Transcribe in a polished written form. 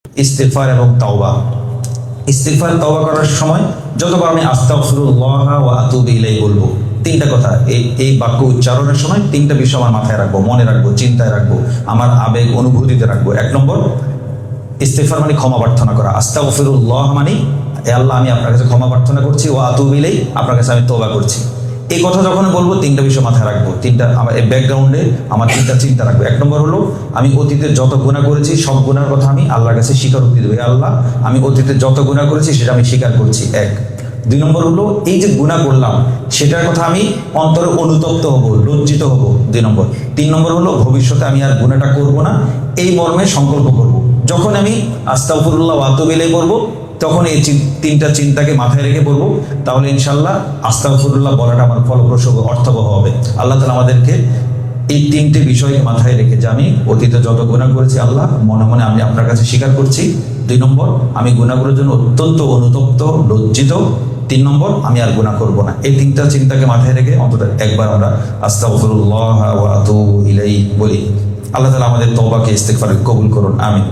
ইস্তিগফার এবং তাওবা। ইস্তিগফার তাওবা করার সময় যতবার আমি আস্তাগফিরুল্লাহ ওয়া আতুবু ইলাইহি বলবো, তিনটা কথা এই বাক্য উচ্চারণের সময় তিনটা বিষয় আমার মাথায় রাখবো, মনে রাখবো, চিন্তায় রাখবো, আমার আবেগ অনুভূতিতে রাখবো। এক নম্বর, ইস্তিগফার মানে ক্ষমা প্রার্থনা করা। আস্তাগফিরুল্লাহ মানে এ আল্লাহ আমি আপনার কাছে ক্ষমা প্রার্থনা করছি, ওয়া আতুবু ইলাইহি আপনার কাছে আমি তওবা করছি। এই কথা যখন বলবো তিনটা বিষয় মাথায় রাখবো, তিনটা আমার ব্যাকগ্রাউন্ডে আমার তিনটা চিন্তা রাখবো। এক নম্বর হলো আমি অতীতে যত গুনাহ করেছি সব গুনার কথা আমি আল্লাহর কাছে স্বীকারোক্তি দেবো, আল্লাহ আমি অতীতে যত গুনাহ করেছি সেটা আমি স্বীকার করছি, এক। দুই নম্বর হলো এই যে গুনাহ করলাম সেটার কথা আমি অন্তরে অনুতপ্ত হব, লজ্জিত হব, দুই নম্বর। তিন নম্বর হলো ভবিষ্যতে আমি আর গুনাহটা করব না, এই মর্মে সংকল্প করব। যখন আমি আস্তাগফিরুল্লাহ ওয়া আতুবু ইলাইহি বলবো তখন এই তিনটা চিন্তাকে মাথায় রেখে বলবো, তাহলে ইনশাল্লাহ আস্তাগফিরুল্লাহ বলাটা আমার ফলপ্রসূ অর্থবহ হবে। আল্লাহ তাআলা আমাদেরকে এই তিনটে বিষয়কে মাথায় রেখে যে আমি অতীতে যত গুনাহ করেছি আল্লাহ মনে মনে আমি আপনার কাছে স্বীকার করছি, দুই নম্বর আমি গুনাহগুলোর জন্য অত্যন্ত অনুতপ্ত, লজ্জিত, তিন নম্বর আমি আর গুনাহ করব না। এই তিনটা চিন্তাকে মাথায় রেখে অন্তত একবার আমরা আস্তাগফিরুল্লাহ ওয়া আতুবু ইলাইহি বলি। আল্লাহ তাআলা আমাদের তওবাকে ইস্তিগফারকে কবুল করুন, আমিন।